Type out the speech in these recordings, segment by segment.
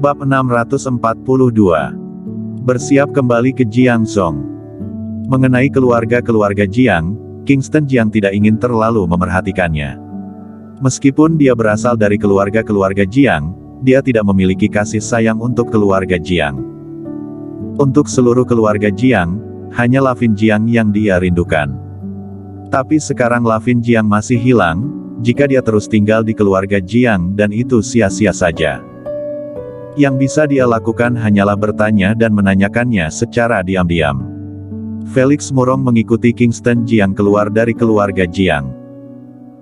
Bab 642. Bersiap kembali ke Jiangzhou. Mengenai keluarga Jiang, Kingston Jiang tidak ingin terlalu memerhatikannya. Meskipun dia berasal dari keluarga Jiang, dia tidak memiliki kasih sayang untuk keluarga Jiang. Untuk seluruh keluarga Jiang, hanya Lavin Jiang yang dia rindukan. Tapi sekarang Lavin Jiang masih hilang, jika dia terus tinggal di keluarga Jiang dan itu sia-sia saja. Yang bisa dia lakukan hanyalah bertanya dan menanyakannya secara diam-diam. Felix Murong mengikuti Kingston Jiang keluar dari keluarga Jiang.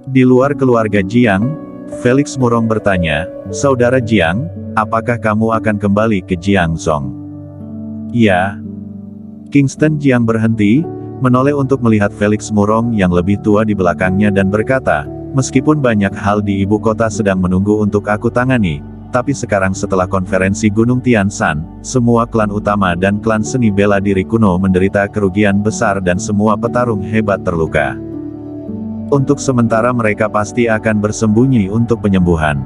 Di luar keluarga Jiang, Felix Murong bertanya, "Saudara Jiang, apakah kamu akan kembali ke Jiangzhou?" "Ya." Kingston Jiang berhenti, menoleh untuk melihat Felix Murong yang lebih tua di belakangnya dan berkata, "Meskipun banyak hal di ibu kota sedang menunggu untuk aku tangani, tapi sekarang setelah konferensi Gunung Tianshan, semua klan utama dan klan seni bela diri kuno menderita kerugian besar dan semua petarung hebat terluka. Untuk sementara mereka pasti akan bersembunyi untuk penyembuhan.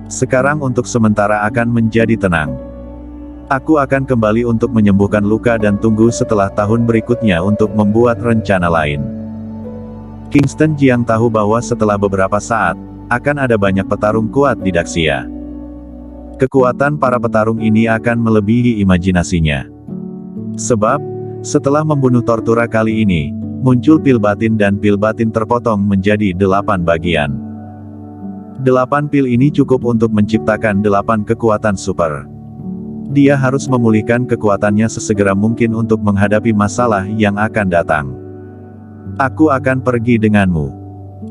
Sekarang untuk sementara akan menjadi tenang. Aku akan kembali untuk menyembuhkan luka dan tunggu setelah tahun berikutnya untuk membuat rencana lain." Kingston Jiang tahu bahwa setelah beberapa saat, akan ada banyak petarung kuat di Daxia. Kekuatan para petarung ini akan melebihi imajinasinya. Sebab, setelah membunuh Tortura kali ini, muncul pil batin dan pil batin terpotong menjadi 8 bagian. 8 pil ini cukup untuk menciptakan 8 kekuatan super. Dia harus memulihkan kekuatannya sesegera mungkin untuk menghadapi masalah yang akan datang. "Aku akan pergi denganmu."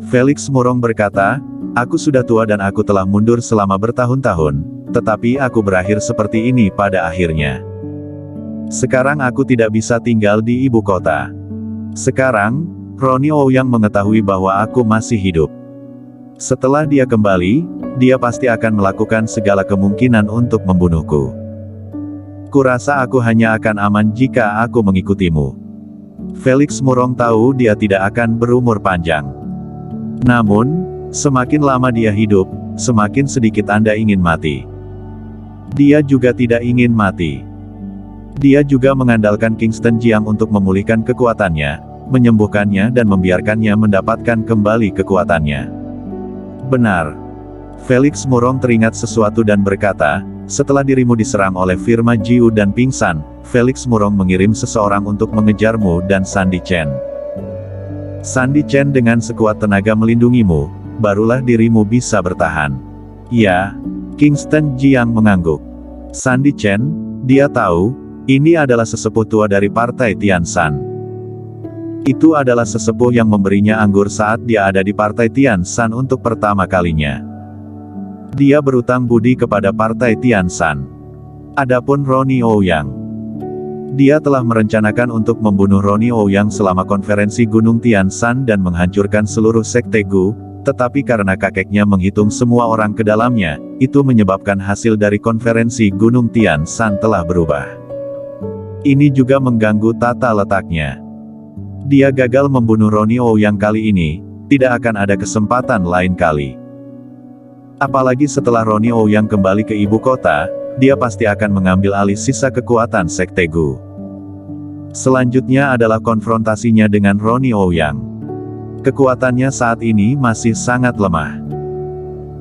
Felix Murong berkata, "Aku sudah tua dan aku telah mundur selama bertahun-tahun. Tetapi aku berakhir seperti ini pada akhirnya. Sekarang aku tidak bisa tinggal di ibu kota. Sekarang, Ronnie Ouyang mengetahui bahwa aku masih hidup. Setelah dia kembali, dia pasti akan melakukan segala kemungkinan untuk membunuhku. Kurasa aku hanya akan aman jika aku mengikutimu." Felix Murong tahu dia tidak akan berumur panjang. Namun, semakin lama dia hidup, semakin sedikit Anda ingin mati. Dia juga tidak ingin mati. Dia juga mengandalkan Kingston Jiang untuk memulihkan kekuatannya, menyembuhkannya dan membiarkannya mendapatkan kembali kekuatannya. "Benar." Felix Murong teringat sesuatu dan berkata, "Setelah dirimu diserang oleh firma Jiu dan pingsan, Felix Murong mengirim seseorang untuk mengejarmu dan Sandy Chen. Sandy Chen dengan sekuat tenaga melindungimu, barulah dirimu bisa bertahan." "Ya." Kingston Jiang mengangguk. "Sandy Chen, dia tahu, ini adalah sesepuh tua dari partai Tianshan. Itu adalah sesepuh yang memberinya anggur saat dia ada di partai Tianshan untuk pertama kalinya. Dia berutang budi kepada partai Tianshan. Adapun Ronnie Ouyang, dia telah merencanakan untuk membunuh Ronnie Ouyang selama konferensi Gunung Tianshan dan menghancurkan seluruh sekte Gu. Tetapi karena kakeknya menghitung semua orang ke dalamnya, itu menyebabkan hasil dari konferensi Gunung Tianshan telah berubah. Ini juga mengganggu tata letaknya. Dia gagal membunuh Ronnie Ouyang kali ini, tidak akan ada kesempatan lain kali. Apalagi setelah Ronnie Ouyang kembali ke ibu kota, dia pasti akan mengambil alih sisa kekuatan sekte Gu. Selanjutnya adalah konfrontasinya dengan Ronnie Ouyang. Kekuatannya saat ini masih sangat lemah.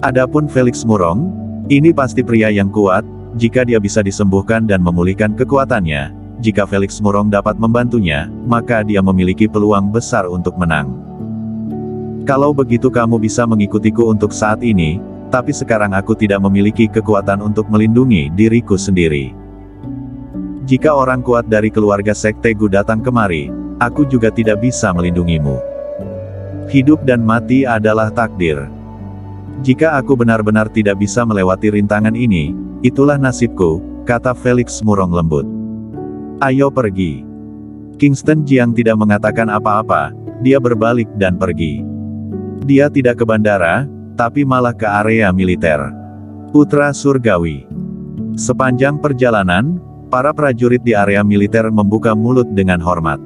Adapun Felix Murong, ini pasti pria yang kuat, jika dia bisa disembuhkan dan memulihkan kekuatannya. Jika Felix Murong dapat membantunya, maka dia memiliki peluang besar untuk menang. "Kalau begitu kamu bisa mengikutiku untuk saat ini, tapi sekarang aku tidak memiliki kekuatan untuk melindungi diriku sendiri. Jika orang kuat dari keluarga sekte Gu datang kemari, aku juga tidak bisa melindungimu. Hidup dan mati adalah takdir. Jika aku benar-benar tidak bisa melewati rintangan ini, itulah nasibku," kata Felix Murong lembut. "Ayo pergi." Kingston Jiang tidak mengatakan apa-apa, dia berbalik dan pergi. Dia tidak ke bandara, tapi malah ke area militer. Putra Surgawi. Sepanjang perjalanan, para prajurit di area militer membuka mulut dengan hormat.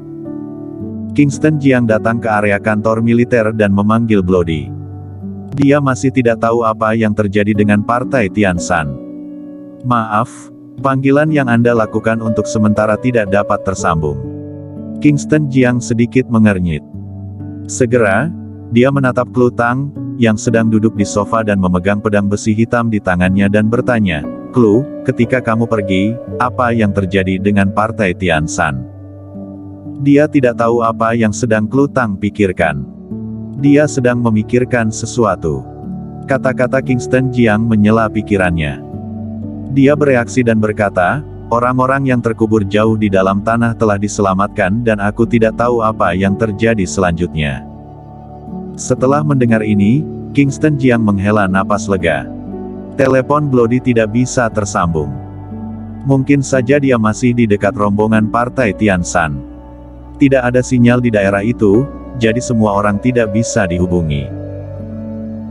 Kingston Jiang datang ke area kantor militer dan memanggil Bloody. Dia masih tidak tahu apa yang terjadi dengan partai Tianshan. Maaf, panggilan yang Anda lakukan untuk sementara tidak dapat tersambung. Kingston Jiang sedikit mengernyit. Segera, dia menatap Klu Tang, yang sedang duduk di sofa dan memegang pedang besi hitam di tangannya dan bertanya, "Klu, ketika kamu pergi, apa yang terjadi dengan Partai Tian Shan?" Dia tidak tahu apa yang sedang Klu Tang pikirkan. Dia sedang memikirkan sesuatu. Kata-kata Kingston Jiang menyela pikirannya. Dia bereaksi dan berkata, "Orang-orang yang terkubur jauh di dalam tanah telah diselamatkan dan aku tidak tahu apa yang terjadi selanjutnya." Setelah mendengar ini, Kingston Jiang menghela napas lega. Telepon Bloody tidak bisa tersambung. Mungkin saja dia masih di dekat rombongan Partai Tian Shan. Tidak ada sinyal di daerah itu, jadi semua orang tidak bisa dihubungi.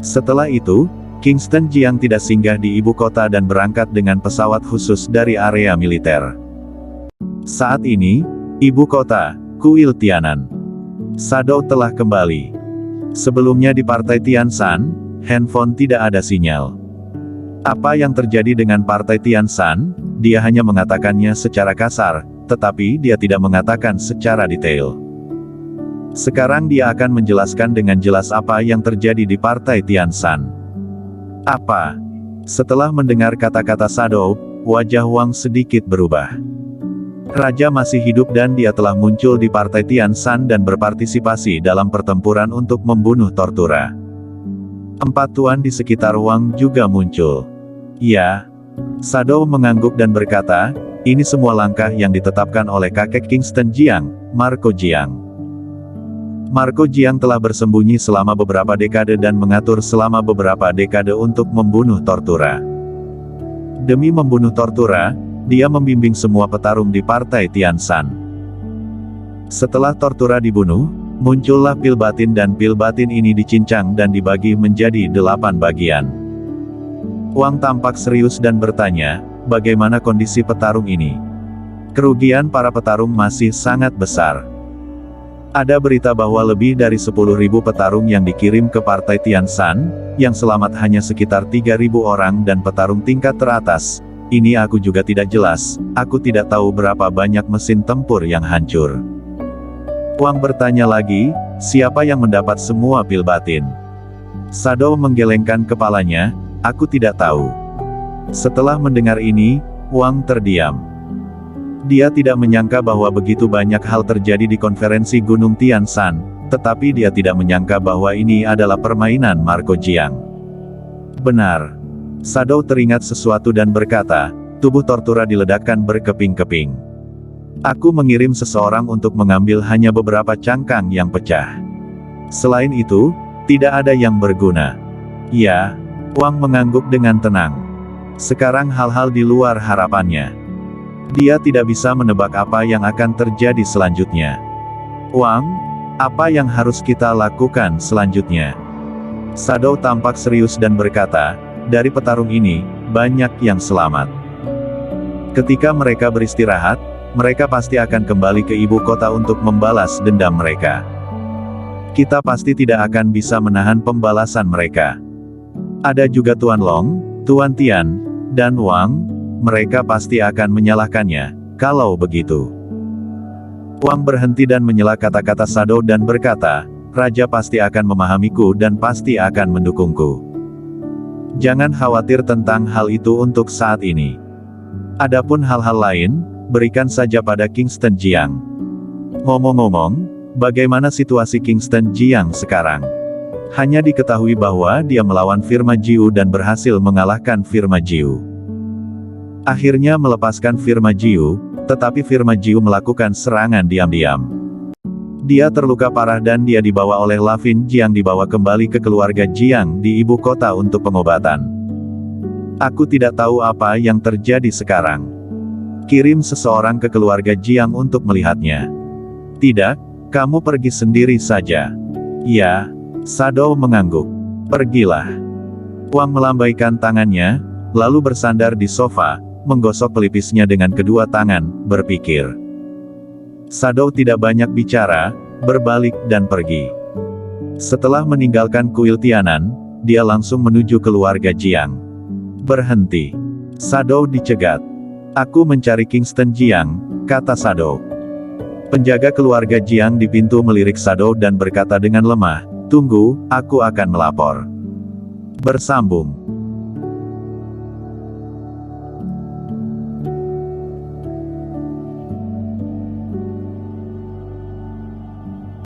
Setelah itu, Kingston Jiang tidak singgah di ibu kota dan berangkat dengan pesawat khusus dari area militer. Saat ini, ibu kota, Kuil Tianan. Shadow telah kembali. Sebelumnya di Partai Tian Shan, handphone tidak ada sinyal. Apa yang terjadi dengan Partai Tian Shan? Dia hanya mengatakannya secara kasar, tetapi dia tidak mengatakan secara detail. Sekarang dia akan menjelaskan dengan jelas apa yang terjadi di Partai Tian Shan. Apa? Setelah mendengar kata-kata Shadow, wajah Wang sedikit berubah. Raja masih hidup dan dia telah muncul di Partai Tian Shan dan berpartisipasi dalam pertempuran untuk membunuh Tortura. 4 tuan di sekitar Wang juga muncul. Ya. Shadow mengangguk dan berkata, "Ini semua langkah yang ditetapkan oleh kakek Kingston Jiang, Marco Jiang. Marco Jiang telah bersembunyi selama beberapa dekade dan mengatur selama beberapa dekade untuk membunuh Tortura. Demi membunuh Tortura, dia membimbing semua petarung di Partai Tian Shan. Setelah Tortura dibunuh, muncullah pil batin dan pil batin ini dicincang dan dibagi menjadi 8 bagian." Wang tampak serius dan bertanya, "Bagaimana kondisi petarung ini?" "Kerugian para petarung masih sangat besar. Ada berita bahwa lebih dari 10.000 petarung yang dikirim ke Partai Tian Shan, yang selamat hanya sekitar 3.000 orang dan petarung tingkat teratas. Ini aku juga tidak jelas, aku tidak tahu berapa banyak mesin tempur yang hancur." Wang bertanya lagi, "Siapa yang mendapat semua pil batin?" Shadow menggelengkan kepalanya, "Aku tidak tahu." Setelah mendengar ini, Wang terdiam. Dia tidak menyangka bahwa begitu banyak hal terjadi di konferensi Gunung Tian Shan, tetapi dia tidak menyangka bahwa ini adalah permainan Marco Jiang. Benar. Shadow teringat sesuatu dan berkata, "Tubuh Tortura diledakkan berkeping-keping. Aku mengirim seseorang untuk mengambil hanya beberapa cangkang yang pecah. Selain itu, tidak ada yang berguna." Ya. Wang mengangguk dengan tenang. Sekarang hal-hal di luar harapannya. Dia tidak bisa menebak apa yang akan terjadi selanjutnya. "Wang, apa yang harus kita lakukan selanjutnya?" Shadow tampak serius dan berkata, "Dari petarung ini, banyak yang selamat. Ketika mereka beristirahat, mereka pasti akan kembali ke ibu kota untuk membalas dendam mereka. Kita pasti tidak akan bisa menahan pembalasan mereka. Ada juga Tuan Long, Tuan Tian, dan Wang. Mereka pasti akan menyalahkannya, kalau begitu." Wang berhenti dan menyela kata-kata Shadow dan berkata, "Raja pasti akan memahamiku dan pasti akan mendukungku. Jangan khawatir tentang hal itu untuk saat ini. Adapun hal-hal lain, berikan saja pada Kingston Jiang." Ngomong-ngomong, bagaimana situasi Kingston Jiang sekarang? Hanya diketahui bahwa dia melawan Firma Jiu dan berhasil mengalahkan Firma Jiu. Akhirnya melepaskan Firma Jiu, tetapi Firma Jiu melakukan serangan diam-diam. Dia terluka parah dan dia dibawa oleh Lavin Jiang dibawa kembali ke keluarga Jiang di ibu kota untuk pengobatan. Aku tidak tahu apa yang terjadi sekarang. Kirim seseorang ke keluarga Jiang untuk melihatnya. Tidak, kamu pergi sendiri saja. Ya, Shadow mengangguk. Pergilah. Wang melambaikan tangannya, lalu bersandar di sofa, menggosok pelipisnya dengan kedua tangan, berpikir. Shadow tidak banyak bicara, berbalik dan pergi. Setelah meninggalkan kuil Tianan, dia langsung menuju keluarga Jiang. Berhenti. Shadow dicegat. Aku mencari Kingston Jiang, kata Shadow. Penjaga keluarga Jiang di pintu melirik Shadow dan berkata dengan lemah, tunggu, aku akan melapor. Bersambung.